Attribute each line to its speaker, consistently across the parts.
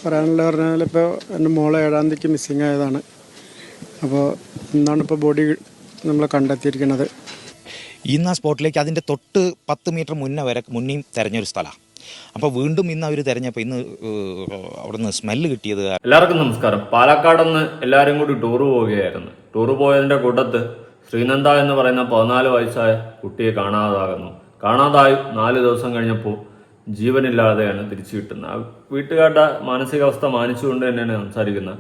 Speaker 1: പറയാനുള്ള പറഞ്ഞാൽ ഇപ്പോൾ എൻ്റെ മോളെ 7-ാം തീയതിക്ക് മിസ്സിങ് ആയതാണ്. അപ്പോൾ ഇന്നാണ് ഇപ്പോൾ ബോഡി നമ്മൾ കണ്ടെത്തിയിരിക്കുന്നത്.
Speaker 2: ഇന്ന് ആ സ്പോട്ടിലേക്ക് അതിൻ്റെ തൊട്ട് 10 മീറ്റർ മുന്നേയും തെരഞ്ഞൊരു സ്ഥലമാണ്. അപ്പോൾ വീണ്ടും ഇന്ന് അവർ തെരഞ്ഞപ്പോൾ ഇന്ന് അവിടുന്ന് സ്മെല്ല് കിട്ടിയത്.
Speaker 3: എല്ലാവർക്കും നമസ്കാരം. പാലക്കാട് എല്ലാവരും കൂടി ടൂറ് പോവുകയായിരുന്നു. ടൂറ് പോയതിൻ്റെ കൂട്ടത്ത് ശ്രീനന്ദ എന്ന് പറയുന്ന 14 വയസ്സായ കുട്ടിയെ കാണാതായി 4 ദിവസം കഴിഞ്ഞപ്പോൾ ജീവനില്ലാതെയാണ് തിരിച്ചു കിട്ടുന്നത്. ആ വീട്ടുകാരുടെ മാനസികാവസ്ഥ മാനിച്ചുകൊണ്ട് തന്നെയാണ് സംസാരിക്കുന്നത്.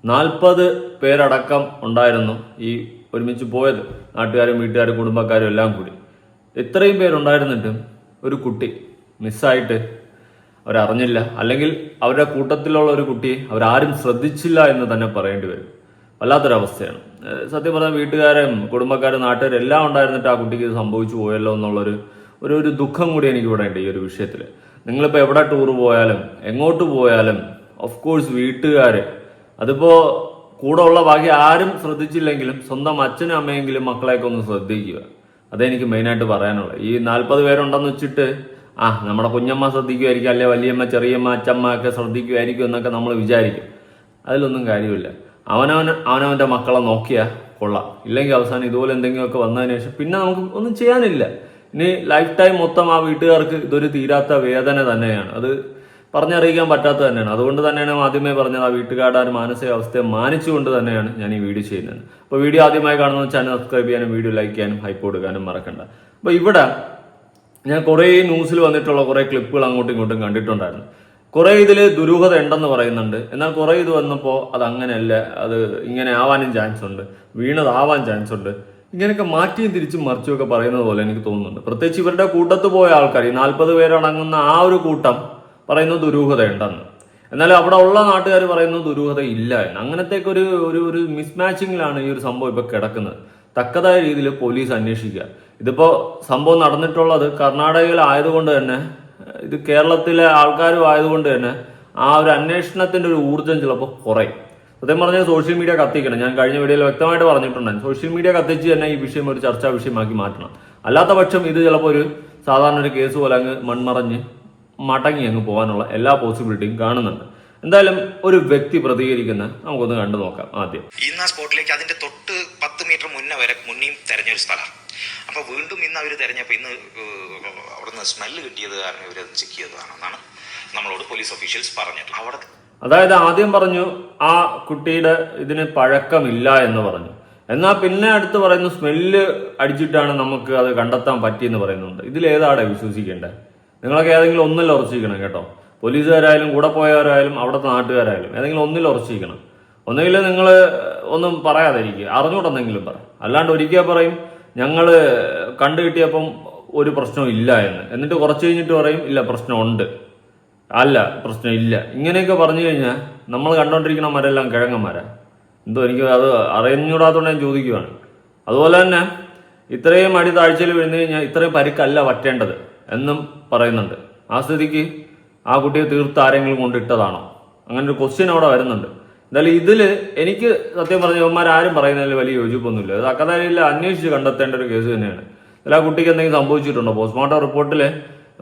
Speaker 3: 40 പേരടക്കം ഉണ്ടായിരുന്നു ഈ ഒരുമിച്ച് പോയത്, നാട്ടുകാരും വീട്ടുകാരും കുടുംബക്കാരും എല്ലാം കൂടി. ഇത്രയും പേരുണ്ടായിരുന്നിട്ടും ഒരു കുട്ടി മിസ്സായിട്ട് അവരറിഞ്ഞില്ല, അല്ലെങ്കിൽ അവരുടെ കൂട്ടത്തിലുള്ള ഒരു കുട്ടിയെ അവരാരും ശ്രദ്ധിച്ചില്ല എന്ന് തന്നെ പറയേണ്ടി വരും. വല്ലാത്തൊരവസ്ഥയാണ്. സത്യം പറഞ്ഞാൽ വീട്ടുകാരും കുടുംബക്കാരും നാട്ടുകാരും എല്ലാം ഉണ്ടായിരുന്നിട്ട് ആ കുട്ടിക്ക് ഇത് സംഭവിച്ചു പോയല്ലോ എന്നുള്ളൊരു ഒരു ദുഃഖം കൂടി എനിക്കിവിടെ ഉണ്ട് ഈ ഒരു വിഷയത്തിൽ. നിങ്ങളിപ്പോൾ എവിടെ ടൂർ പോയാലും എങ്ങോട്ട് പോയാലും ഓഫ് കോഴ്സ് വീട്ടുകാർ, അതിപ്പോൾ കൂടെ ഉള്ള ബാക്കി ആരും ശ്രദ്ധിച്ചില്ലെങ്കിലും സ്വന്തം അച്ഛനും അമ്മയെങ്കിലും മക്കളെയൊക്കെ ഒന്ന് ശ്രദ്ധിക്കുക. അതെനിക്ക് മെയിനായിട്ട് പറയാനുള്ളത്. ഈ 40 പേരുണ്ടെന്ന് വെച്ചിട്ട് നമ്മുടെ കുഞ്ഞമ്മ ശ്രദ്ധിക്കുമായിരിക്കും, അല്ലെ വലിയമ്മ ചെറിയമ്മ അച്ചമ്മ ഒക്കെ ശ്രദ്ധിക്കുമായിരിക്കും എന്നൊക്കെ നമ്മൾ വിചാരിക്കും. അതിലൊന്നും കാര്യമില്ല. അവനവൻ്റെ മക്കളെ നോക്കിയാൽ കൊള്ളാം. ഇല്ലെങ്കിൽ അവസാനം ഇതുപോലെ എന്തെങ്കിലുമൊക്കെ വന്നതിന് ശേഷം പിന്നെ നമുക്ക് ഒന്നും ചെയ്യാനില്ല. ഇനി ലൈഫ് ടൈം മൊത്തം ആ വീട്ടുകാർക്ക് ഇതൊരു തീരാത്ത വേദന തന്നെയാണ്. അത് പറഞ്ഞറിയിക്കാൻ പറ്റാത്ത തന്നെയാണ്. അതുകൊണ്ട് തന്നെയാണ് ആദ്യമേ പറഞ്ഞത്, ആ വീട്ടുകാരുടെ ഒരു മാനസികാവസ്ഥയെ മാനിച്ചുകൊണ്ട് തന്നെയാണ് ഞാൻ ഈ വീഡിയോ ചെയ്യുന്നത്. അപ്പോൾ വീഡിയോ ആദ്യമായി കാണുന്ന ചാനൽ സബ്സ്ക്രൈബ് ചെയ്യാനും വീഡിയോ ലൈക്ക് ചെയ്യാനും ഹൈപ്പ് കൊടുക്കാനും മറക്കണ്ട. അപ്പോൾ ഇവിടെ ഞാൻ കുറേ ന്യൂസിൽ വന്നിട്ടുള്ള കുറേ ക്ലിപ്പുകൾ അങ്ങോട്ടും ഇങ്ങോട്ടും കണ്ടിട്ടുണ്ടായിരുന്നു. കുറേ ഇതിൽ ദുരൂഹത ഉണ്ടെന്ന് പറയുന്നുണ്ട്. എന്നാൽ കുറേ ഇത് വന്നപ്പോൾ അത് അങ്ങനെയല്ല, അത് ഇങ്ങനെ ആവാനും ചാൻസ് ഉണ്ട്, വീണതാവാൻ ചാൻസ് ഉണ്ട്, ഇങ്ങനെയൊക്കെ മാറ്റിയും തിരിച്ചും മറിച്ചുമൊക്കെ പറയുന്നത് പോലെ എനിക്ക് തോന്നുന്നുണ്ട്. പ്രത്യേകിച്ച് ഇവരുടെ കൂട്ടത്ത് പോയ ആൾക്കാർ, ഈ 40 പേരടങ്ങുന്ന ആ ഒരു കൂട്ടം പറയുന്നത് ദുരൂഹത ഉണ്ടെന്ന്. എന്നാലും അവിടെ ഉള്ള നാട്ടുകാർ പറയുന്നത് ദുരൂഹത ഇല്ല എന്ന്. അങ്ങനത്തേക്ക് ഒരു മിസ്മാച്ചിങ്ങിലാണ് ഈ ഒരു സംഭവം ഇപ്പോൾ കിടക്കുന്നത്. തക്കതായ രീതിയിൽ പോലീസ് അന്വേഷിക്കുക. ഇതിപ്പോൾ സംഭവം നടന്നിട്ടുള്ളത് കർണാടകയിലായതുകൊണ്ട് തന്നെ, ഇത് കേരളത്തിലെ ആൾക്കാരും ആയതുകൊണ്ട് തന്നെ ആ ഒരു അന്വേഷണത്തിന്റെ ഒരു ഊർജ്ജം ചിലപ്പോൾ കുറയും. സത്യം പറഞ്ഞാൽ സോഷ്യൽ മീഡിയ കത്തിക്കണം. ഞാൻ കഴിഞ്ഞ വീഡിയോയിൽ വ്യക്തമായിട്ട് പറഞ്ഞിട്ടുണ്ടായിരുന്നു, സോഷ്യൽ മീഡിയ കത്തിച്ച് തന്നെ ഈ വിഷയം ഒരു ചർച്ചാ വിഷയമാക്കി മാറ്റണം. അല്ലാത്ത പക്ഷം ഇത് ചിലപ്പോൾ ഒരു സാധാരണ ഒരു കേസ് പോലെ അങ്ങ് മൺമറഞ്ഞ് മടങ്ങി അങ്ങ് പോകാനുള്ള എല്ലാ പോസിബിലിറ്റിയും കാണുന്നുണ്ട്. എന്തായാലും ഒരു വ്യക്തി പ്രതികരിക്കുന്ന നമുക്കൊന്ന് കണ്ടു നോക്കാം. ആദ്യം
Speaker 2: ഇന്ന് ആ സ്പോട്ടിലേക്ക് അതിന്റെ തൊട്ട് 10 മീറ്റർ മുന്നേയും തെരഞ്ഞൊരു സ്ഥലമാണ്. അപ്പോൾ വീണ്ടും ഇന്ന് അവർ തെരഞ്ഞപ്പോൾ ഇന്ന് അവിടുന്ന് സ്മെല്ല് കിട്ടിയത് കാരണം ഇവർ ചെക്ക് ചെയ്തതാണെന്നാണ് നമ്മളോട് പോലീസ് ഒഫീഷ്യൽസ് പറഞ്ഞത്.
Speaker 3: അതായത് ആദ്യം പറഞ്ഞു ആ കുട്ടിയുടെ ഇതിന് പഴക്കമില്ല എന്ന് പറഞ്ഞു. എന്നാൽ പിന്നെ അടുത്ത് പറയുന്നു സ്മെല്ല് അടിച്ചിട്ടാണ് നമുക്ക് അത് കണ്ടെത്താൻ പറ്റിയെന്ന് പറയുന്നുണ്ട്. ഇതിലേതാണ് വിശ്വസിക്കേണ്ടത്? നിങ്ങളൊക്കെ ഏതെങ്കിലും ഒന്നിൽ ഉറച്ചിരിക്കണം കേട്ടോ. പോലീസുകാരായാലും കൂടെ പോയവരായാലും അവിടുത്തെ നാട്ടുകാരായാലും ഏതെങ്കിലും ഒന്നിൽ ഉറച്ചിരിക്കണം. ഒന്നുകിൽ നിങ്ങൾ ഒന്നും പറയാതിരിക്കുക, അറിഞ്ഞൂടെന്നെങ്കിലും പറ. അല്ലാണ്ട് ഒരിക്കൽ പറയും ഞങ്ങൾ കണ്ടു കിട്ടിയപ്പം ഒരു പ്രശ്നവും ഇല്ല എന്ന്, എന്നിട്ട് കുറച്ച് കഴിഞ്ഞിട്ട് പറയും ഇല്ല പ്രശ്നമുണ്ട്, അല്ല പ്രശ്നം ഇല്ല. ഇങ്ങനെയൊക്കെ പറഞ്ഞു കഴിഞ്ഞാൽ നമ്മൾ കണ്ടോണ്ടിരിക്കണമാരെല്ലാം കിഴങ്ങന്മാരാ. എന്തോ എനിക്ക് അത് അറിഞ്ഞൂടാത്തോണ്ട് ഞാൻ ചോദിക്കുകയാണ്. അതുപോലെ തന്നെ ഇത്രയും അടി താഴ്ചയിൽ വീഴുന്നു കഴിഞ്ഞാൽ ഇത്രയും പരിക്കല്ല പറ്റേണ്ടത് എന്നും പറയുന്നുണ്ട്. ആ സ്ഥിതിക്ക് ആ കുട്ടിയെ തീർത്ത് ആരെങ്കിലും കൊണ്ടിട്ടതാണോ? അങ്ങനെ ഒരു ക്വസ്റ്റ്യൻ അവിടെ വരുന്നുണ്ട്. എന്തായാലും ഇതിൽ എനിക്ക് സത്യം പറഞ്ഞ ഇവന്മാരാരും പറയുന്നതിൽ വലിയ യോജിപ്പൊന്നുമില്ല. അത് അക്കതാരില്ല അന്വേഷിച്ച് കണ്ടെത്തേണ്ട ഒരു കേസ് തന്നെയാണ്. ഇതിൽ ആ കുട്ടിക്ക് എന്തെങ്കിലും സംഭവിച്ചിട്ടുണ്ടോ? പോസ്റ്റ്മോർട്ടം റിപ്പോർട്ടിൽ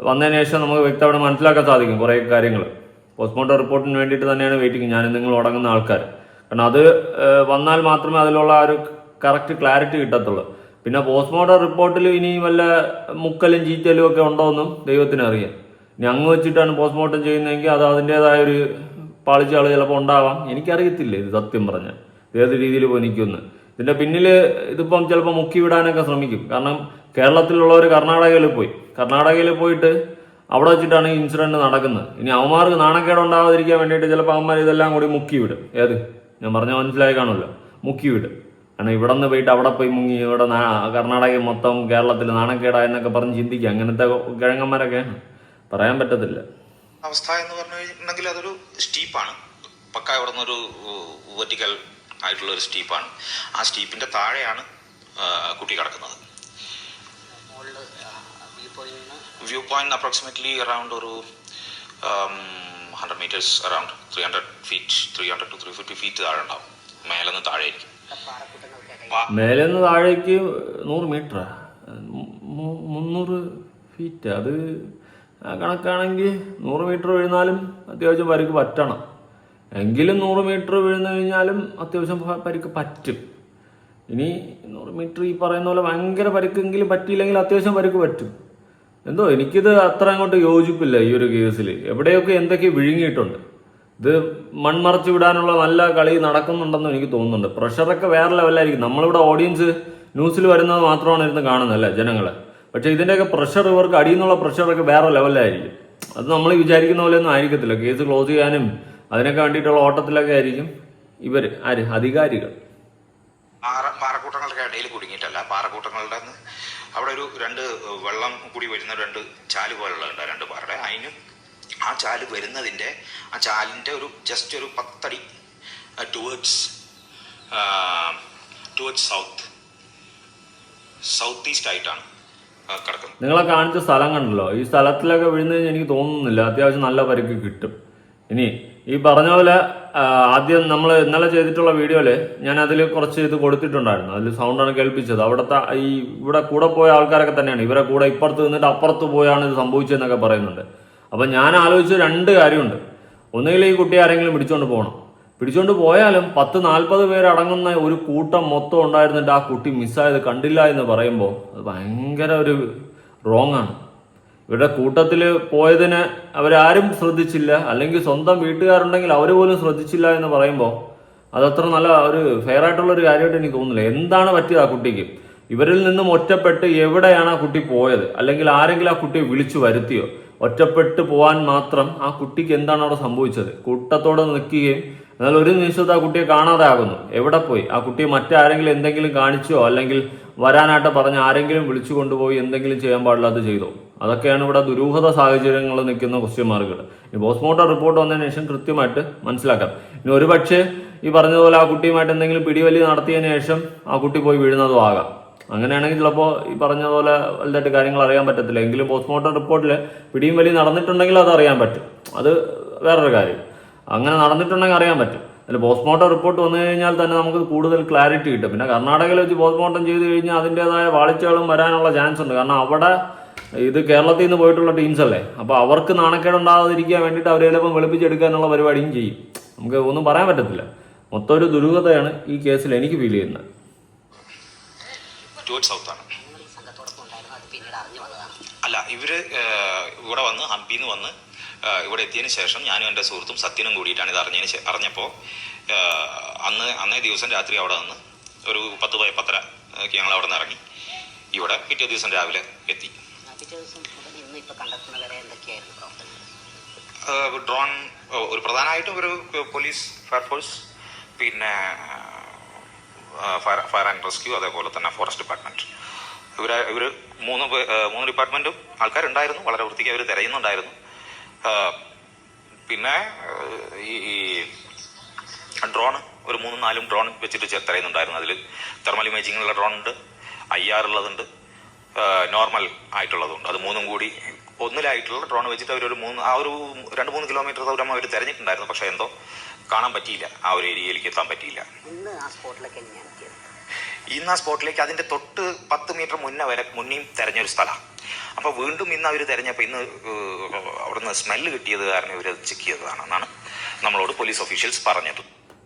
Speaker 3: വന്നതിന് ശേഷം നമുക്ക് വ്യക്തമായിട്ട് മനസ്സിലാക്കാൻ സാധിക്കും കുറേ കാര്യങ്ങൾ. പോസ്റ്റ്മോർട്ടം റിപ്പോർട്ടിന് വേണ്ടിയിട്ട് തന്നെയാണ് വെയിറ്റിംഗ് ഞാൻ നിങ്ങൾ അടങ്ങുന്ന ആൾക്കാർ. കാരണം അത് വന്നാൽ മാത്രമേ അതിലുള്ള ആ ഒരു കറക്റ്റ് ക്ലാരിറ്റി കിട്ടത്തുള്ളൂ. പിന്നെ പോസ്റ്റ്മോർട്ടം റിപ്പോർട്ടിൽ ഇനി വല്ല മുക്കലും ചീറ്റലും ഒക്കെ ഉണ്ടോ എന്നും ദൈവത്തിന് അറിയാം. ഇനി അങ്ങ് വെച്ചിട്ടാണ് പോസ്റ്റ്മോർട്ടം ചെയ്യുന്നതെങ്കിൽ അത് അതിൻ്റെതായ ഒരു പാളിച്ചാൾ ചിലപ്പോൾ ഉണ്ടാവാം. എനിക്കറിയത്തില്ല ഇത് സത്യം പറഞ്ഞാൽ ഏത് രീതിയിൽ പോനിക്കുമെന്ന്. ഇതിൻ്റെ പിന്നിൽ ഇതിപ്പം ചിലപ്പോൾ മുക്കി വിടാനൊക്കെ ശ്രമിക്കും. കാരണം കേരളത്തിലുള്ളവർ കർണാടകയിൽ പോയിട്ട് അവിടെ വെച്ചിട്ടാണ് ഈ ഇൻസിഡന്റ് നടക്കുന്നത്. ഇനി അവന്മാർക്ക് നാണക്കേട് ഉണ്ടാവാതിരിക്കാൻ വേണ്ടിയിട്ട് ചിലപ്പോൾ അവന്മാർ ഇതെല്ലാം കൂടി മുക്കി വിടും. ഏത് ഞാൻ പറഞ്ഞ മനസ്സിലായി കാണുമല്ലോ, മുക്കി വിടും. കാരണം ഇവിടെ നിന്ന് പോയിട്ട് അവിടെ പോയി മുങ്ങി ഇവിടെ കർണാടക മൊത്തം കേരളത്തിൽ നാണക്കേടായെന്നൊക്കെ പറഞ്ഞ് ചിന്തിക്കുക. അങ്ങനത്തെ കിഴങ്ങന്മാരൊക്കെ പറയാൻ പറ്റത്തില്ല.
Speaker 2: അവസ്ഥ എന്ന് പറഞ്ഞു കഴിഞ്ഞിട്ടുണ്ടെങ്കിൽ അതൊരു സ്റ്റീപ്പാണ്. പക്ക ഇവിടെ നിന്നൊരു വെർട്ടിക്കൽ ആയിട്ടുള്ള ഒരു സ്റ്റീപ്പാണ്. ആ സ്റ്റീപ്പിന്റെ താഴെയാണ് കുട്ടി കിടക്കുന്നത്. വ്യൂ പോയിന്റ് അപ്രോക്സിമേറ്റ്ലി അറൌണ്ട് ഒരു 100 meters, അറൌണ്ട് 300 to 350 feet താഴെ ഉണ്ടാവും. മേലെന്ന് താഴേക്ക്
Speaker 3: മേലെന്ന് താഴേക്ക് 100 മീറ്ററാ, 300 ഫീറ്റ്. അത് കണക്കാണെങ്കിൽ 100 മീറ്റർ വീഴുന്നാലും അത്യാവശ്യം പരിക്ക് പറ്റണം. എങ്കിലും 100 മീറ്റർ വീഴുന്നു കഴിഞ്ഞാലും അത്യാവശ്യം പരിക്ക് പറ്റും. ഇനി 100 മീറ്റർ ഈ പറയുന്ന പോലെ ഭയങ്കര പരിക്കെങ്കിലും പറ്റിയില്ലെങ്കിൽ അത്യാവശ്യം പരിക്ക് പറ്റും. എന്തോ എനിക്കിത് അത്ര അങ്ങോട്ട് യോജിപ്പില്ല ഈ ഒരു കേസിൽ. എവിടെയൊക്കെ എന്തൊക്കെ വിഴുങ്ങിയിട്ടുണ്ട്. ഇത് മൺമറച്ച് വിടാനുള്ള നല്ല കളി നടക്കുന്നുണ്ടെന്ന് എനിക്ക് തോന്നുന്നുണ്ട്. പ്രഷറൊക്കെ വേറെ ലെവലായിരിക്കും. നമ്മളിവിടെ ഓഡിയൻസ് ന്യൂസിൽ വരുന്നത് മാത്രമാണ് ഇരുന്ന് കാണുന്നതല്ലേ ജനങ്ങളെ. പക്ഷെ ഇതിൻ്റെയൊക്കെ പ്രഷർ, ഇവർക്ക് അടിയിൽ നിന്നുള്ള പ്രഷറൊക്കെ വേറെ ലെവലായിരിക്കും. അത് നമ്മൾ വിചാരിക്കുന്ന പോലെയൊന്നും ആയിരിക്കത്തില്ല. കേസ് ക്ലോസ് ചെയ്യാനും അതിനൊക്കെ വേണ്ടിയിട്ടുള്ള ഓട്ടത്തിലൊക്കെ ആയിരിക്കും ഇവർ അധികാരികൾ.
Speaker 2: പാറക്കൂട്ടങ്ങളുടെ ഇടയിൽ കുടുങ്ങിയിട്ടല്ല, പാറക്കൂട്ടങ്ങളുടെ അവിടെ ഒരു 2 വെള്ളം കൂടി വരുന്ന 2 ചാല് പോലുള്ളതുണ്ട്, 2 പാറയുടെ. അതിനും ആ ചാല് വരുന്നതിൻ്റെ ആ ചാലിൻ്റെ ഒരു ജസ്റ്റ് ഒരു 10 അടി ടുവേർഡ്സ് സൗത്ത് ഈസ്റ്റ് ആയിട്ടാണ് കിടക്കുന്നത്.
Speaker 3: നിങ്ങളെ കാണിച്ച സ്ഥലം കണ്ടല്ലോ, ഈ സ്ഥലത്തിലൊക്കെ വീഴുന്ന എനിക്ക് തോന്നുന്നില്ല അത്യാവശ്യം നല്ല പരിക്ക് കിട്ടും. ഇനി ഈ പറഞ്ഞ പോലെ ആദ്യം നമ്മൾ ഇന്നലെ ചെയ്തിട്ടുള്ള വീഡിയോയില് ഞാൻ അതിൽ കുറച്ച് ഇത് കൊടുത്തിട്ടുണ്ടായിരുന്നു. അതിൽ സൗണ്ടാണ് കേൾപ്പിച്ചത്. അവിടുത്തെ ഈ ഇവിടെ കൂടെ പോയ ആൾക്കാരൊക്കെ തന്നെയാണ്. ഇവരെ കൂടെ ഇപ്പുറത്ത് നിന്നിട്ട് അപ്പുറത്ത് പോയാണ് ഇത് സംഭവിച്ചതെന്നൊക്കെ പറയുന്നുണ്ട്. അപ്പം ഞാൻ ആലോചിച്ച 2 കാര്യമുണ്ട്. ഒന്നുകിൽ ഈ കുട്ടിയെ ആരെങ്കിലും പിടിച്ചോണ്ട് പോകണം. പിടിച്ചോണ്ട് പോയാലും 10-40 പേരടങ്ങുന്ന ഒരു കൂട്ടം മൊത്തം ഉണ്ടായിരുന്നിട്ട് ആ കുട്ടി മിസ്സായത് കണ്ടില്ല എന്ന് പറയുമ്പോൾ അത് ഭയങ്കര ഒരു റോങ് ആണ്. ഇവരുടെ കൂട്ടത്തിൽ പോയതിന് അവരാരും ശ്രദ്ധിച്ചില്ല, അല്ലെങ്കിൽ സ്വന്തം വീട്ടുകാരുണ്ടെങ്കിൽ അവർ പോലും ശ്രദ്ധിച്ചില്ല എന്ന് പറയുമ്പോൾ അതത്ര നല്ല ഒരു ഫെയർ ആയിട്ടുള്ള ഒരു കാര്യമായിട്ട് എനിക്ക് തോന്നുന്നില്ല. എന്താണ് പറ്റിയത് ആ കുട്ടിക്ക്? ഇവരിൽ നിന്നും ഒറ്റപ്പെട്ട് എവിടെയാണ് ആ കുട്ടി പോയത്? അല്ലെങ്കിൽ ആരെങ്കിലും ആ കുട്ടിയെ വിളിച്ചു വരുത്തിയോ? ഒറ്റപ്പെട്ട് പോകാൻ മാത്രം ആ കുട്ടിക്ക് എന്താണ് അവിടെ സംഭവിച്ചത്? കൂട്ടത്തോടെ നിൽക്കുകയും എന്നാൽ ഒരു നിമിഷത്ത് ആ കുട്ടിയെ കാണാതെ ആകുന്നു. എവിടെ പോയി? ആ കുട്ടിയെ മറ്റാരെങ്കിലും എന്തെങ്കിലും കാണിച്ചോ, അല്ലെങ്കിൽ വരാനായിട്ട് പറഞ്ഞ് ആരെങ്കിലും വിളിച്ചു കൊണ്ടുപോയി എന്തെങ്കിലും ചെയ്യാൻ പാടില്ലാതെ ചെയ്തോ? അതൊക്കെയാണ് ഇവിടെ ദുരൂഹത സാഹചര്യങ്ങൾ നിൽക്കുന്ന ക്വസ്റ്റ്യൻ മാർക്കുകൾ. ഈ പോസ്റ്റ്മോർട്ടം റിപ്പോർട്ട് വന്നതിന് ശേഷം കൃത്യമായിട്ട് മനസ്സിലാക്കാം. ഇനി ഒരു പക്ഷേ ഈ പറഞ്ഞതുപോലെ ആ കുട്ടിയുമായിട്ട് എന്തെങ്കിലും പിടിവലി നടത്തിയതിനു ശേഷം ആ കുട്ടി പോയി വീഴുന്നതും ആകാം. അങ്ങനെയാണെങ്കിൽ ചിലപ്പോൾ ഈ പറഞ്ഞതുപോലെ വലുതായിട്ട് കാര്യങ്ങൾ അറിയാൻ പറ്റത്തില്ല. എങ്കിലും പോസ്റ്റ്മോർട്ടം റിപ്പോർട്ടിൽ പിടിയും വലിയും നടന്നിട്ടുണ്ടെങ്കിൽ അത് അറിയാൻ പറ്റും. അത് വേറൊരു കാര്യം. അങ്ങനെ നടന്നിട്ടുണ്ടെങ്കിൽ അറിയാൻ പറ്റും. അതിൽ പോസ്റ്റ്മോർട്ടം റിപ്പോർട്ട് വന്നു കഴിഞ്ഞാൽ തന്നെ നമുക്ക് കൂടുതൽ ക്ലാരിറ്റി കിട്ടും. പിന്നെ കർണാടകയിൽ വെച്ച് പോസ്റ്റ്മോർട്ടം ചെയ്ത് കഴിഞ്ഞാൽ അതിൻ്റെതായ വാളിച്ചകളും വരാനുള്ള ചാൻസ് ഉണ്ട്. കാരണം അവിടെ ഇത് കേരളത്തിൽ നിന്ന് പോയിട്ടുള്ള ടീംസ് അല്ലേ. അപ്പോൾ അവർക്ക് നാണക്കേടുണ്ടാകാതിരിക്കാൻ വേണ്ടിയിട്ട് അവർ ചിലപ്പം വെളുപ്പിച്ചെടുക്കാനുള്ള പരിപാടിയും ചെയ്യും. നമുക്ക് ഒന്നും പറയാൻ പറ്റത്തില്ല. മൊത്തം ഒരു ദുരൂഹതയാണ് ഈ കേസിൽ എനിക്ക് ഫീൽ ചെയ്യുന്നത്.
Speaker 2: അല്ല, ഇവര് ഇവിടെ വന്ന് ഹംപിന്ന് വന്ന് ഇവിടെ എത്തിയതിന് ശേഷം ഞാനും എൻ്റെ സുഹൃത്തും സത്യനും കൂടിയിട്ടാണ് ഇത് അറിഞ്ഞപ്പോൾ അന്നേ ദിവസം രാത്രി അവിടെ നിന്ന് ഒരു 10-10:30 ഞങ്ങൾ അവിടെ നിന്ന് ഇറങ്ങി. ഇവിടെ പിറ്റേ ദിവസം രാവിലെ എത്തി. ഡ്രോൺ ഒരു പ്രധാനമായിട്ടും ഒരു പോലീസ്, ഫയർഫോഴ്സ്, പിന്നെ ഫയർ ആൻഡ് റെസ്ക്യൂ, അതേപോലെ തന്നെ ഫോറസ്റ്റ് ഡിപ്പാർട്ട്മെന്റ്. ഇവർ 3 ഡിപ്പാർട്ട്മെന്റും ആൾക്കാരുണ്ടായിരുന്നു. വളരെ വൃത്തിക്ക് അവർ തിരയുന്നുണ്ടായിരുന്നു. പിന്നെ ഈ ഡ്രോൺ ഒരു 3-4 ഡ്രോൺ വെച്ചിട്ട് തിരയുന്നുണ്ടായിരുന്നു. അതിൽ തെർമൽ ഇമേജിങ്ങുള്ള ഡ്രോൺ ഉണ്ട്, IR ഉള്ളതുണ്ട്, നോർമൽ ആയിട്ടുള്ളതുണ്ട്. അത് 3 കൂടി ഒന്നിലായിട്ടുള്ള ഡ്രോൺ വെച്ചിട്ട് അവർ ഒരു 2-3 കിലോമീറ്റർ ദൂരം അവർ തിരഞ്ഞിട്ടുണ്ടായിരുന്നു. പക്ഷെ എന്തോ കാണാൻ പറ്റിയില്ല, ആ ഒരു ഏരിയയിലേക്ക് എത്താൻ പറ്റിയില്ല. ഇന്ന് ആ സ്പോട്ടിലേക്ക് അതിന്റെ തൊട്ട് 10 മീറ്റർ മുന്നേയും തെരഞ്ഞൊരു സ്ഥലമാണ്. അപ്പോൾ വീണ്ടും ഇന്ന് അവർ തെരഞ്ഞപ്പോൾ ഇന്ന് അവിടുന്ന് സ്മെല്ല് കിട്ടിയത് കാരണം ഇവർ ചെക്ക് ചെയ്തതാണെന്നാണ് നമ്മളോട് പോലീസ് ഒഫീഷ്യൽസ് പറഞ്ഞത്.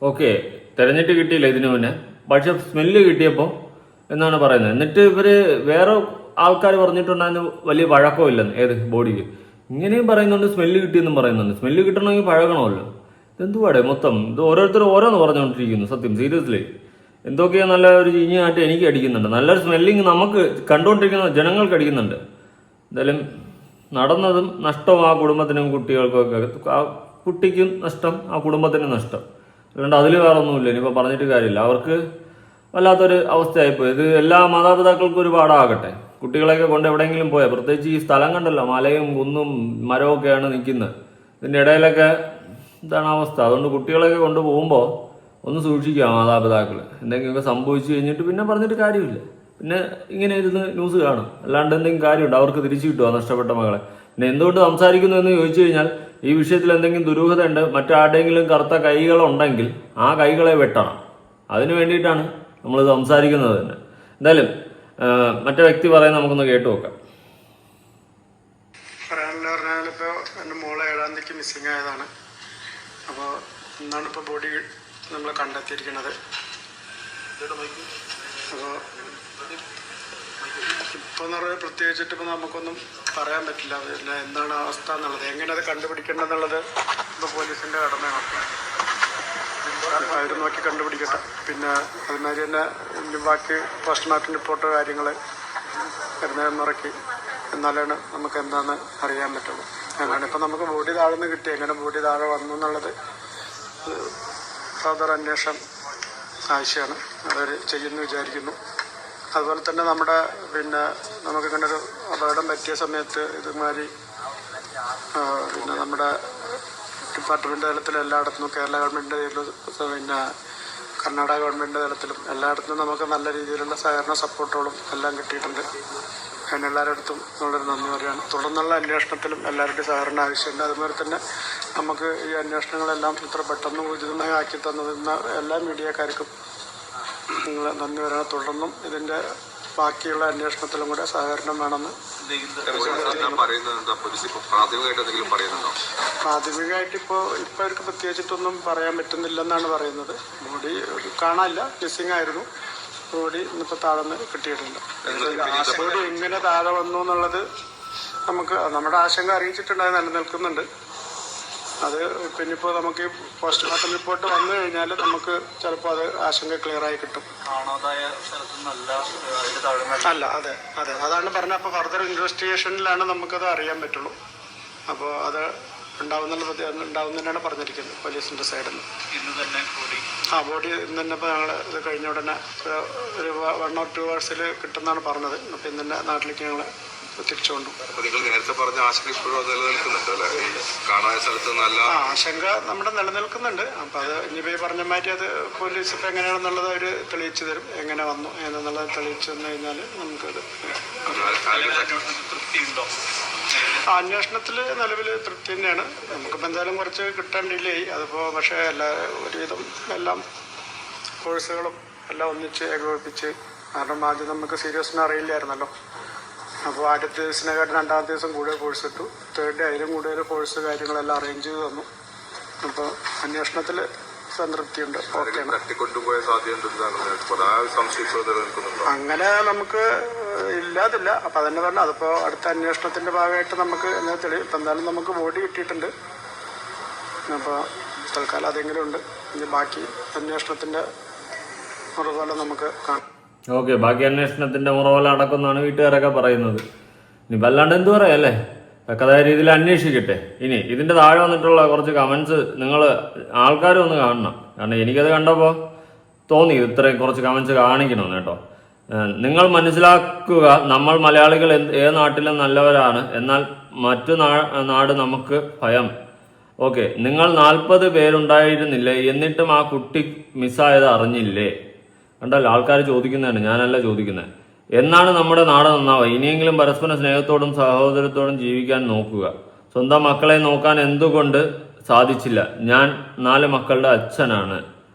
Speaker 3: ഓക്കെ, തെരഞ്ഞിട്ട് കിട്ടിയില്ല ഇതിനു മുന്നേ, പക്ഷെ സ്മെല്ല് കിട്ടിയപ്പോൾ എന്നാണ് പറയുന്നത്. എന്നിട്ട് ഇവര് വേറെ ആൾക്കാർ പറഞ്ഞിട്ടുണ്ടായിരുന്നു വലിയ പഴക്കമില്ലെന്ന്. ഏത് ബോഡിക്ക് ഇങ്ങനെയും പറയുന്നുണ്ട്, സ്മെല്ല് കിട്ടിയെന്നും പറയുന്നുണ്ട്. സ്മെല്ല് കിട്ടണമെങ്കിൽ പഴകണമല്ലോ. ഇതെന്തുപാടെ മൊത്തം ഇത് ഓരോരുത്തരും ഓരോന്ന് പറഞ്ഞുകൊണ്ടിരിക്കുന്നു. സത്യം സീരിയസ്ലി എന്തൊക്കെയോ നല്ല ഒരു ചീഞ്ഞായിട്ട് എനിക്ക് അടിക്കുന്നുണ്ട്. നല്ലൊരു സ്മെല്ലിങ് നമുക്ക് കണ്ടുകൊണ്ടിരിക്കുന്ന ജനങ്ങൾക്ക് അടിക്കുന്നുണ്ട്. എന്തായാലും നടന്നതും നഷ്ടം ആ കുടുംബത്തിനും കുട്ടികൾക്കും ഒക്കെ. ആ കുട്ടിക്കും നഷ്ടം, ആ കുടുംബത്തിനും നഷ്ടം. അല്ലാണ്ട് അതിൽ വേറെ ഒന്നുമില്ല. ഇനിയിപ്പോൾ പറഞ്ഞിട്ട് കാര്യമില്ല. അവർക്ക് വല്ലാത്തൊരു അവസ്ഥയായിപ്പോയി. ഇത് എല്ലാ മാതാപിതാക്കൾക്കും ഒരു പാഠമാകട്ടെ. കുട്ടികളെയൊക്കെ കൊണ്ട് എവിടെയെങ്കിലും പോയാൽ, പ്രത്യേകിച്ച് ഈ സ്ഥലം കണ്ടല്ലോ, മലയും കുന്നും മരമൊക്കെയാണ് നിൽക്കുന്നത്. ഇതിൻ്റെ ഇടയിലൊക്കെ ഇതാണ് അവസ്ഥ. അതുകൊണ്ട് കുട്ടികളെയൊക്കെ കൊണ്ടുപോകുമ്പോൾ ഒന്ന് സൂക്ഷിക്കുക മാതാപിതാക്കൾ. എന്തെങ്കിലുമൊക്കെ സംഭവിച്ചു കഴിഞ്ഞിട്ട് പിന്നെ പറഞ്ഞിട്ട് കാര്യമില്ല. പിന്നെ ഇങ്ങനെ ഇരുന്ന് ന്യൂസ് കാണും. അല്ലാണ്ട് എന്തെങ്കിലും കാര്യമുണ്ട്? അവർക്ക് തിരിച്ചു കിട്ടുക നഷ്ടപ്പെട്ട മകളെ. പിന്നെ എന്തുകൊണ്ട് സംസാരിക്കുന്നു എന്ന് ചോദിച്ചു കഴിഞ്ഞാൽ ഈ വിഷയത്തിൽ എന്തെങ്കിലും ദുരൂഹത ഉണ്ട്, മറ്റാരുടെയെങ്കിലും കറുത്ത കൈകളുണ്ടെങ്കിൽ ആ കൈകളെ വെട്ടണം. അതിന് വേണ്ടിയിട്ടാണ് നമ്മൾ സംസാരിക്കുന്നത് തന്നെ. എന്തായാലും മറ്റേ വ്യക്തി പറയുന്നത് നമുക്കൊന്ന് കേട്ടു നോക്കാം.
Speaker 1: പറയാനുള്ള പറഞ്ഞാൽ ഇപ്പോൾ എൻ്റെ മോളെ 7-ാം തീയതിക്ക് മിസ്സിങ് ആയതാണ്. അപ്പോൾ ഇന്നാണ് ഇപ്പോൾ ബോഡി നമ്മൾ കണ്ടെത്തിയിരിക്കുന്നത്. അപ്പോൾ ഇപ്പോൾ എന്ന് പറയുന്നത് പ്രത്യേകിച്ചിട്ട് ഇപ്പോൾ നമുക്കൊന്നും പറയാൻ പറ്റില്ല. പിന്നെ എന്താണ് അവസ്ഥ എന്നുള്ളത്, എങ്ങനെ അത് കണ്ടുപിടിക്കേണ്ടതെന്നുള്ളത് ഇപ്പോൾ പോലീസിൻ്റെ കടമയാണ്. അവർ നോക്കി കണ്ടുപിടിക്കട്ടെ. പിന്നെ അതുമാതിരി തന്നെ ഇനി ബാക്കി പോസ്റ്റ്മോർട്ടം റിപ്പോർട്ട് കാര്യങ്ങൾ വരുന്നതെന്ന് ഇറക്കി എന്നാലാണ് നമുക്ക് എന്താണെന്ന് അറിയാൻ പറ്റുള്ളൂ. അതാണ് ഇപ്പം നമുക്ക് ബോഡി താഴെ നിന്ന് കിട്ടി. എങ്ങനെ ബോഡി താഴെ വന്നു എന്നുള്ളത് ഫർദർ അന്വേഷണം ആവശ്യമാണ്. അവർ ചെയ്യുമെന്ന് വിചാരിക്കുന്നു. അതുപോലെ തന്നെ നമ്മുടെ പിന്നെ നമുക്കിങ്ങനെ ഒരു അപകടം പറ്റിയ സമയത്ത് ഇതുമാതിരി പിന്നെ നമ്മുടെ ഡിപ്പാർട്ട്മെൻറ്റ് തലത്തിൽ എല്ലായിടത്തും കേരള ഗവൺമെൻറ് പിന്നെ കർണാടക ഗവൺമെൻറ് തലത്തിലും എല്ലായിടത്തും നമുക്ക് നല്ല രീതിയിലുള്ള സഹകരണ സപ്പോർട്ടുകളും എല്ലാം കിട്ടിയിട്ടുണ്ട്. അതിന് എല്ലാവരുടെ വളരെ നന്ദി പറയുകയാണ്. തുടർന്നുള്ള അന്വേഷണത്തിലും എല്ലാവരുടെയും സഹകരണം ആവശ്യമുണ്ട്. അതുപോലെ തന്നെ നമുക്ക് ഈ അന്വേഷണങ്ങളെല്ലാം ഇത്ര പെട്ടെന്ന് ഉചിതമായി ആക്കി തന്നതിന് എല്ലാ മീഡിയക്കാർക്കും നിങ്ങൾ നന്ദി പറയുകയാണ്. തുടർന്നും ഇതിൻ്റെ ബാക്കിയുള്ള അന്വേഷണത്തിലും കൂടെ സഹകരണം വേണമെന്ന് പ്രാഥമികമായിട്ട് ഇപ്പോൾ അവർക്ക് പ്രത്യേകിച്ചിട്ടൊന്നും പറയാൻ പറ്റുന്നില്ലെന്നാണ് പറയുന്നത്. ബോഡി കാണാനില്ല, മിസ്സിംഗ് ആയിരുന്നു. ബോഡി ഇന്നിപ്പോൾ താഴെ നിന്ന് കിട്ടിയിട്ടുണ്ട്. ബോഡി എങ്ങനെ താഴെ വന്നു എന്നുള്ളത് നമുക്ക് നമ്മുടെ ആശങ്ക അറിയിച്ചിട്ടുണ്ട്. അത് നിലനിൽക്കുന്നുണ്ട്. അത് പിന്നിപ്പോൾ നമുക്ക് പോസ്റ്റ്മോർട്ടം റിപ്പോർട്ട് വന്നു കഴിഞ്ഞാൽ നമുക്ക് ചിലപ്പോൾ അത് ആശങ്ക ക്ലിയറായി കിട്ടും. അല്ല, അതെ അതെ അതാണ് പറഞ്ഞത്. അപ്പോൾ ഫർദർ ഇൻവെസ്റ്റിഗേഷനിലാണ് നമുക്കത് അറിയാൻ പറ്റുള്ളൂ. അപ്പോൾ അത് ഉണ്ടാവുന്നതിനാണ് പറഞ്ഞിരിക്കുന്നത് പോലീസിൻ്റെ സൈഡിൽ നിന്ന്. ബോഡി ഇന്ന് തന്നെ ഇപ്പോൾ ഞങ്ങൾ ഇത് കഴിഞ്ഞ ഉടനെ ഒരു 1 or 2 hours കിട്ടുമെന്നാണ് പറഞ്ഞത്. അപ്പോൾ ഇന്ന് തന്നെ നാട്ടിലേക്ക് ഞങ്ങൾ തിരിച്ചുകൊണ്ടു. ആശങ്ക നമ്മുടെ നിലനിൽക്കുന്നുണ്ട്. അപ്പം അത് ഇനിയിപ്പോൾ ഈ പറഞ്ഞ മാറ്റി അത് പോലീസ് ഇപ്പം എങ്ങനെയാണെന്നുള്ളത് അവർ തെളിയിച്ചു തരും. എങ്ങനെ വന്നു എന്നുള്ളത് തെളിയിച്ചു തന്നു കഴിഞ്ഞാൽ നമുക്കത് അന്വേഷണത്തിൽ നിലവിൽ തൃപ്തി തന്നെയാണ്. നമുക്കിപ്പോൾ എന്തായാലും കുറച്ച് കിട്ടാൻ ഡിലേ ആയി. അതിപ്പോൾ പക്ഷേ ഒരുവിധം എല്ലാം കോഴ്സുകളും എല്ലാം ഒന്നിച്ച് ഏകോപിപ്പിച്ച്, കാരണം ആദ്യം നമുക്ക് സീരിയസ്നെസ് അറിയില്ലായിരുന്നല്ലോ. അപ്പോൾ ആദ്യത്തെ ദിവസത്തിനെക്കാട്ടും 2ാമത്തെ ദിവസം കൂടുതൽ കോഴ്സ് ഇട്ടു. 3rd ഡേ അതിലും കൂടുതൽ കോഴ്സ് കാര്യങ്ങളെല്ലാം അറേഞ്ച് ചെയ്ത് തന്നു. അപ്പോൾ അന്വേഷണത്തിൽ സംതൃപ്തിയുണ്ട്. ഓക്കെയാണ്. അങ്ങനെ നമുക്ക് ഇല്ലാതില്ല. അപ്പം അതന്നെ പറഞ്ഞു. അതിപ്പോൾ അടുത്ത അന്വേഷണത്തിൻ്റെ ഭാഗമായിട്ട് നമുക്ക് ഇപ്പം എന്തായാലും നമുക്ക് ബോഡി കിട്ടിയിട്ടുണ്ട്. അപ്പോൾ തൽക്കാലം അതെങ്കിലും ഉണ്ട്. ഇനി ബാക്കി അന്വേഷണത്തിൻ്റെ മുറപോലെ നമുക്ക് കാണാം.
Speaker 3: ഓക്കെ, ബാക്കി അന്വേഷണത്തിന്റെ മുറപോലെ നടക്കുമെന്നാണ് വീട്ടുകാരൊക്കെ പറയുന്നത്. ഇനി വല്ലാണ്ട് എന്തു പറയല്ലേ, തക്കതായ രീതിയിൽ അന്വേഷിക്കട്ടെ. ഇനി ഇതിന്റെ താഴെ വന്നിട്ടുള്ള കുറച്ച് കമന്റ്സ് നിങ്ങൾ ആൾക്കാരും ഒന്ന് കാണണം. കാരണം എനിക്കത് കണ്ടപ്പോൾ തോന്നി ഇത്രയും കുറച്ച് കമന്റ്സ് കാണിക്കണമെന്ന് കേട്ടോ. നിങ്ങൾ മനസ്സിലാക്കുക, നമ്മൾ മലയാളികൾ ഏത് നാട്ടിലും നല്ലവരാണ്, എന്നാൽ മറ്റു നാട് നമുക്ക് ഭയം. ഓക്കെ, നിങ്ങൾ 40 പേരുണ്ടായിരുന്നില്ലേ, എന്നിട്ടും ആ കുട്ടി മിസ്സായത് അറിഞ്ഞില്ലേ? കണ്ടല്ലോ, ആൾക്കാർ ചോദിക്കുന്നതാണ്, ഞാനല്ല ചോദിക്കുന്നത്. എന്നാണ് നമ്മുടെ നാട് നന്നാവുക? ഇനിയെങ്കിലും പരസ്പര സ്നേഹത്തോടും സഹോദരത്തോടും ജീവിക്കാൻ നോക്കുക. സ്വന്തം മക്കളെ നോക്കാൻ എന്തുകൊണ്ട് സാധിച്ചില്ല? ഞാൻ 4 മക്കളുടെ അച്ഛനാണ്.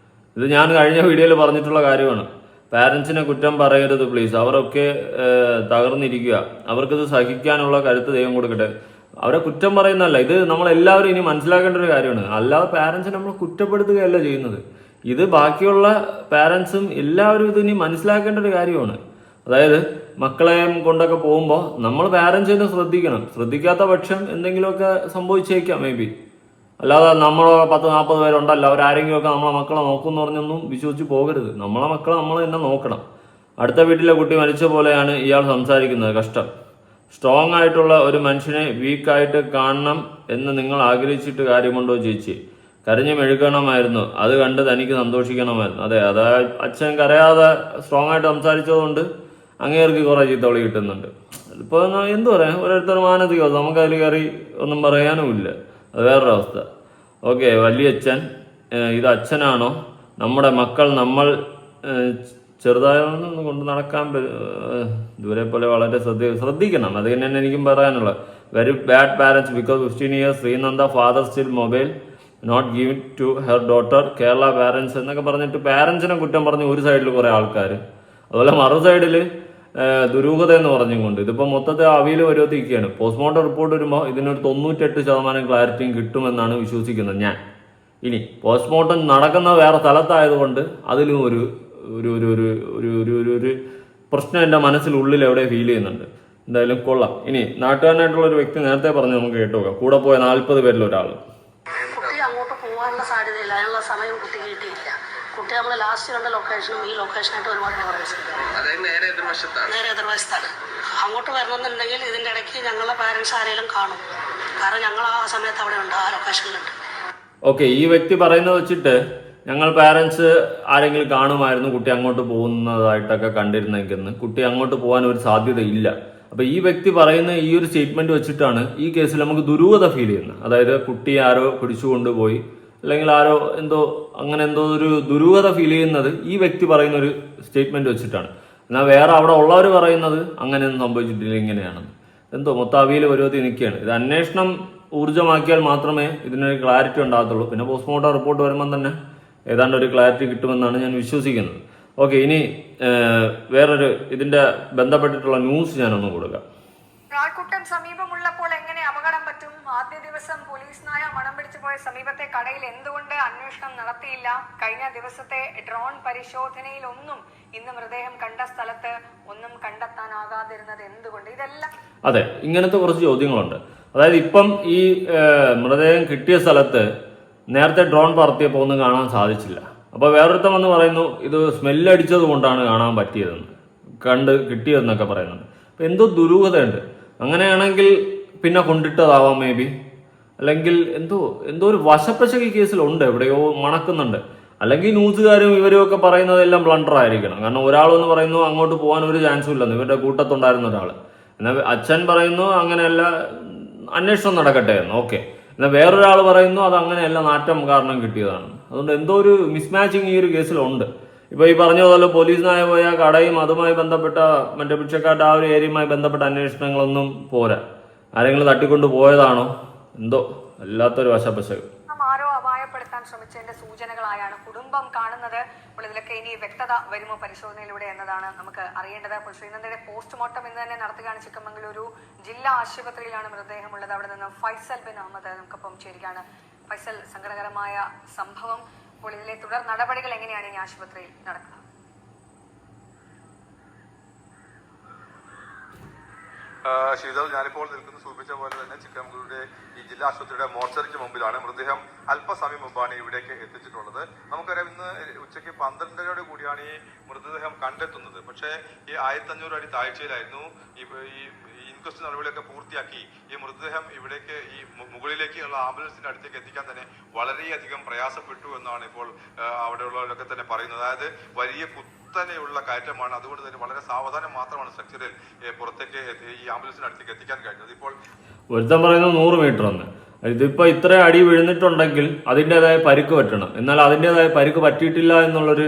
Speaker 3: ഇത് ഞാൻ കഴിഞ്ഞ വീഡിയോയിൽ പറഞ്ഞിട്ടുള്ള കാര്യമാണ്. പാരൻസിനെ കുറ്റം പറയരുത് പ്ലീസ്. അവരൊക്കെ തകർന്നിരിക്കുക. അവർക്കിത് സഹിക്കാനുള്ള കരുത്ത് ദൈവം കൊടുക്കട്ടെ. അവരെ കുറ്റം പറയുന്നതല്ല, ഇത് നമ്മളെല്ലാവരും ഇനി മനസ്സിലാക്കേണ്ട ഒരു കാര്യമാണ്. അല്ലാതെ പാരൻസിനെ നമ്മൾ കുറ്റപ്പെടുത്തുകയല്ല ചെയ്യുന്നത്. ഇത് ബാക്കിയുള്ള പാരൻസും എല്ലാവരും ഇത് ഇനി മനസ്സിലാക്കേണ്ട ഒരു കാര്യമാണ്. അതായത് മക്കളെയും കൊണ്ടൊക്കെ പോകുമ്പോൾ നമ്മൾ പാരൻസിനെ ശ്രദ്ധിക്കണം. ശ്രദ്ധിക്കാത്ത പക്ഷം എന്തെങ്കിലുമൊക്കെ സംഭവിച്ചേക്കാം മേ ബി. അല്ലാതെ നമ്മൾ 10-40 പേരുണ്ടല്ലോ, അവരാരെങ്കിലുമൊക്കെ നമ്മളെ മക്കളെ നോക്കുമെന്ന് പറഞ്ഞൊന്നും വിശ്വസിച്ച് പോകരുത്. നമ്മളെ മക്കളെ നമ്മൾ തന്നെ നോക്കണം. അടുത്ത വീട്ടിലെ കുട്ടി മരിച്ച പോലെയാണ് ഇയാൾ സംസാരിക്കുന്നത്. കഷ്ടം. സ്ട്രോങ് ആയിട്ടുള്ള ഒരു മനുഷ്യനെ വീക്കായിട്ട് കാണണം എന്ന് നിങ്ങൾ ആഗ്രഹിച്ചിട്ട് കാര്യമുണ്ടോ ചേച്ചി? കരഞ്ഞു മെഴുകണമായിരുന്നു. അത് കണ്ട് തനിക്ക് സന്തോഷിക്കണമായിരുന്നു. അതെ, അച്ഛൻ കരയാതെ സ്ട്രോങ് ആയിട്ട് സംസാരിച്ചതുകൊണ്ട് അങ്ങേർക്ക് കുറെ ചീത്തവിളി കിട്ടുന്നുണ്ട്. ഇപ്പോൾ എന്തു പറയാം, ഓരോരുത്തർ മാനസികമോ, നമുക്കതിൽ കയറി ഒന്നും പറയാനുമില്ല. അത് വേറൊരവസ്ഥ. ഓക്കെ, വലിയച്ഛൻ ഇത് അച്ഛനാണോ? നമ്മുടെ മക്കൾ നമ്മൾ ചെറുതായൊന്നും കൊണ്ട് നടക്കാൻ ഇതുവരെ പോലെ വളരെ ശ്രദ്ധിക്കണം. അത് തന്നെയാണ് എനിക്കും പറയാനുള്ളത്. Very bad parents because 15 years Sreenanda father still mobile not give to her daughter. Kerala parents എന്നൊക്കെ പറഞ്ഞിട്ട് പാരൻസിനെ കുറ്റം പറഞ്ഞ് ഒരു സൈഡിൽ കുറെ ആൾക്കാർ, അതുപോലെ മറു സൈഡിൽ ദുരൂഹത എന്ന് പറഞ്ഞുകൊണ്ട് ഇതിപ്പോൾ മൊത്തത്തെ അവിയിൽ വരുത്തിയിരിക്കുകയാണ്. പോസ്റ്റ്മോർട്ടം റിപ്പോർട്ട് വരുമ്പോൾ ഇതിനൊരു 98% ക്ലാരിറ്റിയും കിട്ടുമെന്നാണ് വിശ്വസിക്കുന്നത് ഞാൻ. ഇനി പോസ്റ്റ്മോർട്ടം നടക്കുന്ന വേറെ സ്ഥലത്തായതുകൊണ്ട് അതിലും ഒരു ഒരു ഒരു ഒരു ഒരു ഒരു ഒരു ഒരു പ്രശ്നം എൻ്റെ മനസ്സിലുള്ളിൽ എവിടെ ഫീൽ ചെയ്യുന്നുണ്ട്. എന്തായാലും കൊള്ളാം. ഇനി നാട്ടുകാരനായിട്ടുള്ള ഒരു വ്യക്തി നേരത്തെ പറഞ്ഞ് നമുക്ക് കേട്ടുനോക്കാം. കൂടെ പോയ 40 പേരിൽ ഒരാൾ.
Speaker 4: കുട്ടി അങ്ങോട്ട് പോകാനുള്ള സാധ്യതയില്ല, അതിനുള്ള സമയം കുട്ടി കിട്ടിയില്ല. കുട്ടി നമ്മൾ ലാസ്റ്റ് കണ്ട ലൊക്കേഷനും ഈ ലൊക്കേഷനായിട്ട് ഒരുപാട് ഡിഫറൻസ് ഉണ്ട്. നേരെ എതിർവശത്താണ്. അങ്ങോട്ട് വരണമെന്നുണ്ടെങ്കിൽ ഇതിൻ്റെ ഇടയ്ക്ക് ഞങ്ങളുടെ പാരൻസ് ആരെങ്കിലും കാണും. കാരണം ഞങ്ങൾ ആ സമയത്ത് അവിടെ ഉണ്ട്, ആ ലൊക്കേഷനിലുണ്ട്.
Speaker 3: ഓക്കെ, ഈ വ്യക്തി പറയുന്നത് വെച്ചിട്ട് ഞങ്ങൾ പാരൻസ് ആരെങ്കിലും കാണുമായിരുന്നു കുട്ടി അങ്ങോട്ട് പോകുന്നതായിട്ടൊക്കെ കണ്ടിരുന്നെങ്കിൽ കുട്ടി അങ്ങോട്ട് പോകാൻ ഒരു സാധ്യതയില്ല. അപ്പോൾ ഈ വ്യക്തി പറയുന്ന ഈ ഒരു സ്റ്റേറ്റ്മെന്റ് വെച്ചിട്ടാണ് ഈ കേസിൽ നമുക്ക് ദുരൂഹത ഫീൽ ചെയ്യുന്നത്. അതായത് കുട്ടി ആരോ പിടിച്ചു കൊണ്ടുപോയി അല്ലെങ്കിൽ ആരോ അങ്ങനെ എന്തോ ഒരു ദുരൂഹത ഫീൽ ചെയ്യുന്നത് ഈ വ്യക്തി പറയുന്ന ഒരു സ്റ്റേറ്റ്മെന്റ് വെച്ചിട്ടാണ്. എന്നാൽ വേറെ അവിടെ ഉള്ളവർ പറയുന്നത് അങ്ങനെയൊന്നും സംഭവിച്ചിട്ടില്ല, ഇങ്ങനെയാണെന്ന്. എന്തോ മൊത്തം അവിയിൽ പരുവത്തിൽ നിൽക്കുകയാണ്. ഇത് അന്വേഷണം ഊർജ്ജമാക്കിയാൽ മാത്രമേ ഇതിനൊരു ക്ലാരിറ്റി ഉണ്ടാകത്തുള്ളൂ. പിന്നെ പോസ്റ്റ്മോർട്ടം റിപ്പോർട്ട് വരുമ്പം തന്നെ ഏതാണ്ട് ഒരു ക്ലാരിറ്റി കിട്ടുമെന്നാണ് ഞാൻ വിശ്വസിക്കുന്നത്. ഓക്കെ, ഇനി വേറൊരു ഇതിന്റെ ബന്ധപ്പെട്ടിട്ടുള്ള ന്യൂസ് ഞാനൊന്ന് കൊടുക്കാം.
Speaker 5: ആൾക്കൂട്ടം സമീപമുള്ളപ്പോൾ എങ്ങനെ അപകടം പറ്റും? ആദ്യ ദിവസം പോലീസ് നായ മണം പിടിച്ചു പോയ സമീപത്തെ കടയിൽ എന്തുകൊണ്ട് അന്വേഷണം നടത്തിയില്ല? കഴിഞ്ഞ ദിവസത്തെ ഡ്രോൺ പരിശോധനയിൽ ഒന്നും ഇന്ന് മൃതദേഹം കണ്ട സ്ഥലത്ത് ഒന്നും കണ്ടെത്താനാകാതിരുന്നത് എന്തുകൊണ്ട്? ഇതെല്ലാം
Speaker 3: അതെ, ഇങ്ങനത്തെ കുറച്ച് ചോദ്യങ്ങളുണ്ട്. അതായത് ഇപ്പം ഈ മൃതദേഹം കിട്ടിയ സ്ഥലത്ത് നേരത്തെ ഡ്രോൺ പറത്തിയപ്പോൾ ഒന്നും കാണാൻ സാധിച്ചില്ല. അപ്പോൾ വേറൊരുത്തം വന്ന് പറയുന്നു ഇത് സ്മെല്ലടിച്ചത് കൊണ്ടാണ് കാണാൻ പറ്റിയതെന്ന്, കിട്ടിയതെന്നൊക്കെ പറയുന്നുണ്ട്. അപ്പോൾ എന്തോ ദുരൂഹതയുണ്ട്. അങ്ങനെയാണെങ്കിൽ പിന്നെ കൊണ്ടിട്ടതാവാം മേ ബി, അല്ലെങ്കിൽ എന്തോ ഒരു വശപ്പശക്ക് ഈ കേസിലുണ്ട്, എവിടെയോ മണക്കുന്നുണ്ട്. അല്ലെങ്കിൽ ന്യൂസുകാരും ഇവരും ഒക്കെ പറയുന്നതെല്ലാം ബ്ലണ്ടർ ആയിരിക്കണം. കാരണം ഒരാളെന്ന് പറയുന്നു അങ്ങോട്ട് പോകാൻ ഒരു ചാൻസും ഇല്ലെന്ന്, ഇവരുടെ കൂട്ടത്തുണ്ടായിരുന്ന ഒരാൾ. എന്നാൽ അച്ഛൻ പറയുന്നു അങ്ങനെയല്ല, അന്വേഷണം നടക്കട്ടെ എന്ന്. ഓക്കെ, എന്നാൽ വേറൊരാൾ പറയുന്നു അത് അങ്ങനെയല്ല, നാറ്റം കാരണം കിട്ടിയതാണ്. അതുകൊണ്ട് എന്തോ ഒരു മിസ്മാച്ചിങ് ഈ ഒരു കേസിലുണ്ട്. ഇപ്പോൾ ഈ പറഞ്ഞതുപോലെ പോലീസിനായ പോയ കടയും അതുമായി ബന്ധപ്പെട്ട മറ്റേ ഭിക്ഷക്കാരുടെ ആ ഒരു ഏരിയയുമായി ബന്ധപ്പെട്ട അന്വേഷണങ്ങളൊന്നും പോരാ. ആരെങ്കിലും തട്ടിക്കൊണ്ട് പോയതാണോ എന്തോ അല്ലാത്തൊരു വശപ്പശക്.
Speaker 5: ആരോ അപായപ്പെടുത്താൻ ശ്രമിച്ചതിന്റെ സൂചനകളായാണ് കുടുംബം കാണുന്നത്. അപ്പോൾ ഇതിലൊക്കെ ഇനി വ്യക്തത വരുമോ പരിശോധനയിലൂടെ എന്നതാണ് നമുക്ക് അറിയേണ്ടത്. അപ്പോൾ ശ്രീനന്ദയുടെ പോസ്റ്റ്മോർട്ടം ഇന്ന് തന്നെ നടത്തുകയാണ്. ചിക്കമംഗളൂരു ജില്ലാ ആശുപത്രിയിലാണ് മൃതദേഹമുള്ളത്. അവിടെ നിന്ന് ഫൈസൽ ബിൻ അഹമ്മദ് നമുക്കൊപ്പം ചേരുകയാണ്. ഫൈസൽ, സങ്കടകരമായ സംഭവം. അപ്പോൾ ഇതിലെ തുടർ നടപടികൾ എങ്ങനെയാണ് ഇനി ആശുപത്രിയിൽ നടക്കുക?
Speaker 6: ശീതൾ, ഞാനിപ്പോൾ നിൽക്കുന്ന സൂചിപ്പിച്ച പോലെ തന്നെ ചിക്കമംഗളൂരുടെ ഈ ജില്ലാ ആശുപത്രിയുടെ മോർച്ചറിക്ക് മുമ്പിലാണ്. മൃതദേഹം അല്പസമയം മുമ്പാണ് ഇവിടേക്ക് എത്തിച്ചിട്ടുള്ളത്. നമുക്കറിയാം ഇന്ന് ഉച്ചയ്ക്ക് 12:30 കൂടിയാണ് ഈ മൃതദേഹം കണ്ടെത്തുന്നത്. പക്ഷേ ഈ 1500 അടി താഴ്ചയിലായിരുന്നു ഈ ഇൻക്വസ്റ്റ് നടപടികളൊക്കെ പൂർത്തിയാക്കി ഈ മൃതദേഹം ഇവിടേക്ക് ഈ മുകളിലേക്കുള്ള ആംബുലൻസിന്റെ അടുത്തേക്ക് എത്തിക്കാൻ തന്നെ വളരെയധികം പ്രയാസപ്പെട്ടു എന്നാണ് ഇപ്പോൾ അവിടെയുള്ളവരൊക്കെ തന്നെ പറയുന്നത്. അതായത് വലിയ കുത്തനെയുള്ള കയറ്റമാണ്. അതുകൊണ്ട് തന്നെ വളരെ സാവധാനം മാത്രമാണ് സ്ട്രക്ചറിൽ പുറത്തേക്ക് ഈ ആംബുലൻസിന്റെ അടുത്തേക്ക് എത്തിക്കാൻ കഴിഞ്ഞത്. ഇപ്പോൾ
Speaker 3: ഒരുത്തം പറയുന്നത് 100 മീറ്റർ എന്ന്. ഇതിപ്പോൾ ഇത്ര അടി വീഴുന്നിട്ടുണ്ടെങ്കിൽ അതിൻ്റെതായ പരിക്ക് പറ്റണം. എന്നാൽ അതിൻ്റെതായ പരിക്ക് പറ്റിയിട്ടില്ല എന്നുള്ളൊരു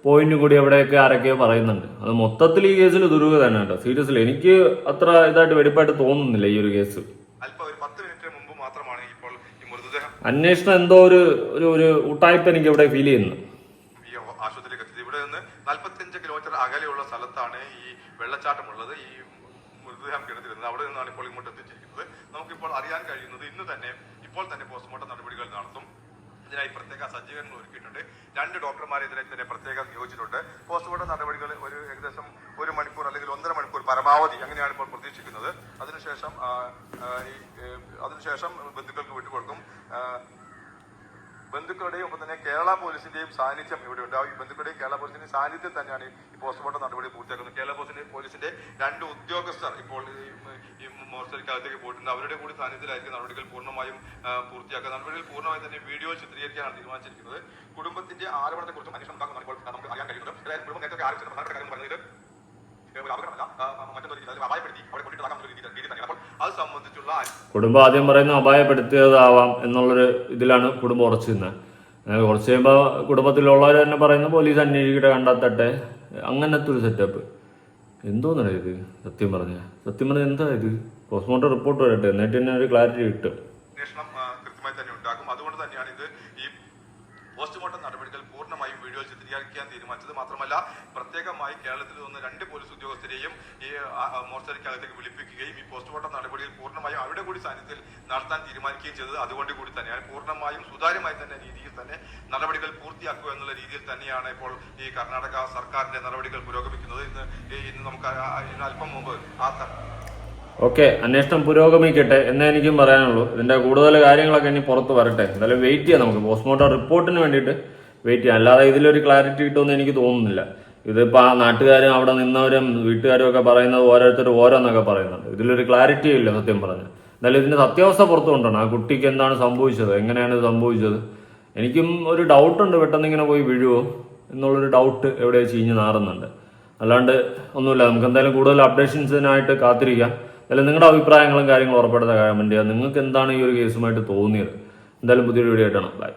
Speaker 3: പോയിന്റ് കൂടി എവിടെയൊക്കെ ആരൊക്കെയോ പറയുന്നുണ്ട്. അത് മൊത്തത്തിൽ ഈ കേസിൽ ദുരൂഹത തന്നെ കേട്ടോ. സീരിയസ്ലി എനിക്ക് അത്ര ഇതായിട്ട് വെടിപ്പായിട്ട് തോന്നുന്നില്ല ഈ ഒരു കേസ്.
Speaker 6: അല്പം ഒരു 10 മിനിറ്റ് മുമ്പ് മാത്രമാണ് ഇപ്പോൾ ഈ മൃതദേഹം
Speaker 3: അന്വേഷണം എന്തോ ഒരു ഉട്ടായ്പ എനിക്ക് ഇവിടെ ഫീൽ ചെയ്യുന്നു.
Speaker 6: ഈ ആശുപത്രിയിലേക്ക് എത്തിയത്. ഇവിടെ നിന്ന് 45 കിലോമീറ്റർ അകലെയുള്ള സ്ഥലത്താണ് ഈ വെള്ളച്ചാട്ടമുള്ളത്. ഈ മൃതദേഹം കിടന്നിരുന്നത് അവിടെ നിന്നാണ് ഇപ്പോൾ ഇങ്ങോട്ട് എത്തിച്ചിരിക്കുന്നത്. നമുക്കിപ്പോൾ അറിയാൻ കഴിയുന്നത് ഇപ്പോൾ തന്നെ പോസ്റ്റ്മോർട്ടം നടപടികൾ നടത്തും. ഇതിനായി പ്രത്യേക സജ്ജീകരണങ്ങൾ ഒരുക്കിയിട്ടുണ്ട്. 2 ഡോക്ടർമാരെ ഇതിനായി തന്നെ പ്രത്യേകം നിയോഗിച്ചിട്ടുണ്ട്. പോസ്റ്റ്മോർട്ടം നടപടികൾ ഏകദേശം 1 മണിക്കൂർ അല്ലെങ്കിൽ 1.5 മണിക്കൂർ പരമാവധി അങ്ങനെയാണ് ഇപ്പോൾ പ്രതീക്ഷിക്കുന്നത്. അതിനുശേഷം ബന്ധുക്കൾക്ക് വിട്ടുകൊടുക്കും. ബന്ധുക്കളുടെയും ഒപ്പം തന്നെ കേരള പോലീസിന്റെയും സാന്നിധ്യം ഇവിടെ ഉണ്ട്. ഈ ബന്ധുക്കളുടെയും കേരള പോലീസിന്റെയും സാന്നിധ്യം തന്നെയാണ് ഈ പോസ്റ്റ്മോർട്ടം നടപടി പൂർത്തിയാക്കുന്നത്. കേരള പോലീസിന്റെ 2 ഉദ്യോഗസ്ഥർ ഇപ്പോൾ ഈ മോർച്ചറിക്കകത്തേക്ക് പോയിട്ടുണ്ട്. അവരുടെ കൂടി സാന്നിധ്യത്തിലായിരിക്കും നടപടികൾ പൂർണ്ണമായും പൂർത്തിയാക്കുക. നടപടികൾ പൂർണ്ണമായും തന്നെ വീഡിയോ ചിത്രീകരിക്കാനാണ് തീരുമാനിച്ചിരിക്കുന്നത്. കുടുംബത്തിന്റെ ആരോപണത്തെ കുറിച്ചും അന്വേഷണം ഉണ്ടാകുന്നതാണ് ഇപ്പോൾ നമുക്ക് അറിയാൻ കഴിയുന്നത്. അതായത് കുടുംബം നേരത്തെ ആരോപിച്ച പ്രധാനപ്പെട്ട കാര്യം പറഞ്ഞത് മറ്റൊരു അപായപ്പെടുത്തി അവിടെ കൊണ്ടിട്ടാകാം രീതി തന്നെയാണ്. അപ്പോൾ അത് സംബന്ധിച്ചുള്ള
Speaker 3: കുടുംബം ആദ്യം പറയുന്നത് അപായപ്പെടുത്തിയതാവാം എന്നുള്ളൊരു ഇതിലാണ് കുടുംബം ഉറച്ചു നിന്നത്. കുറച്ച് കഴിയുമ്പോൾ കുടുംബത്തിലുള്ളവർ തന്നെ പറയുന്ന പോലീസ് അന്വേഷിക്കട്ടെ, കണ്ടെത്തട്ടെ, അങ്ങനത്തെ ഒരു സെറ്റപ്പ്. എന്തോന്നാണ് ഇത്? സത്യം പറഞ്ഞ എന്താ ഇത്? പോസ്റ്റ്മോർട്ടം റിപ്പോർട്ട് വരട്ടെ, എന്നിട്ട് തന്നെ ഒരു ക്ലാരിറ്റി കിട്ടും.
Speaker 6: അന്വേഷണം കൃത്യമായി തന്നെ ഉണ്ടാകും. അതുകൊണ്ട് തന്നെയാണ് ഇത് ഈ പോസ്റ്റ്മോർട്ടം നടപടികൾ പൂർണ്ണമായും വീഡിയോ ചിത്രീകരിക്കും. സ്ഥിരീകരിക്കാൻ തീരുമാനിച്ചത്. മാത്രമല്ല പ്രത്യേകമായി കേരളത്തിൽ നിന്ന് 2 പോലീസ് ഉദ്യോഗസ്ഥരെയും ഈ മോർച്ചറിക്കകത്തേക്ക് വിളിപ്പിക്കുകയും ഈ പോസ്റ്റ്മോർട്ടം നടപടികൾ പൂർണ്ണമായും അവരുടെ കൂടി സാന്നിധ്യത്തിൽ നടത്താൻ തീരുമാനിക്കുകയും ചെയ്തത് അതുകൊണ്ട് കൂടി തന്നെയാണ്. പൂർണ്ണമായും സുതാര്യമായി തന്നെ രീതിയിൽ തന്നെ നടപടികൾ പൂർത്തിയാക്കുക എന്നുള്ള രീതിയിൽ തന്നെയാണ് ഇപ്പോൾ ഈ കർണാടക സർക്കാരിന്റെ നടപടികൾ പുരോഗമിക്കുന്നത്. ഇന്ന് നമുക്ക് അല്പം മുമ്പ്
Speaker 3: ഓക്കെ, അന്വേഷണം പുരോഗമിക്കട്ടെ എന്നേ എനിക്കും പറയാനുള്ളൂ. ഇതിന്റെ കൂടുതൽ കാര്യങ്ങളൊക്കെ ഇനി പുറത്ത് വരട്ടെ. എന്തായാലും വെയിറ്റ് ചെയ്യാം, നമുക്ക് പോസ്റ്റ്മോർട്ടം റിപ്പോർട്ടിന് വേണ്ടിയിട്ട് വെയിറ്റ് ചെയ്യാം. അല്ലാതെ ഇതിലൊരു ക്ലാരിറ്റി കിട്ടുമെന്ന് എനിക്ക് തോന്നുന്നില്ല. ഇതിപ്പോൾ ആ നാട്ടുകാരും അവിടെ നിന്നവരും വീട്ടുകാരും ഒക്കെ പറയുന്നത് ഓരോരുത്തർ ഓരോന്നൊക്കെ പറയുന്നുണ്ട്. ഇതിലൊരു ക്ലാരിറ്റി ഇല്ല സത്യം പറഞ്ഞാൽ. എന്തായാലും ഇതിന്റെ സത്യാവസ്ഥ പുറത്തു കൊണ്ടാണ് ആ കുട്ടിക്ക് എന്താണ് സംഭവിച്ചത്, എങ്ങനെയാണ് ഇത് സംഭവിച്ചത്. എനിക്കും ഒരു ഡൗട്ടുണ്ട്, പെട്ടെന്ന് ഇങ്ങനെ പോയി വീഴുവോ എന്നുള്ളൊരു ഡൗട്ട് എവിടെ ചീഞ്ഞ് നാറുന്നുണ്ട്. അല്ലാണ്ട് ഒന്നുമില്ല. നമുക്ക് എന്തായാലും കൂടുതൽ അപ്ഡേഷൻസിനായിട്ട് കാത്തിരിക്കാം. അല്ലെങ്കിൽ നിങ്ങളുടെ അഭിപ്രായങ്ങളും കാര്യങ്ങളും ഉറപ്പെടുത്ത കമന്റ് ചെയ്യുക. നിങ്ങൾക്ക് എന്താണ് ഈ ഒരു കേസുമായിട്ട് തോന്നിയത്? എന്തായാലും പുതിയൊരു വീഡിയോ ആയിട്ടാണ്. ബൈ.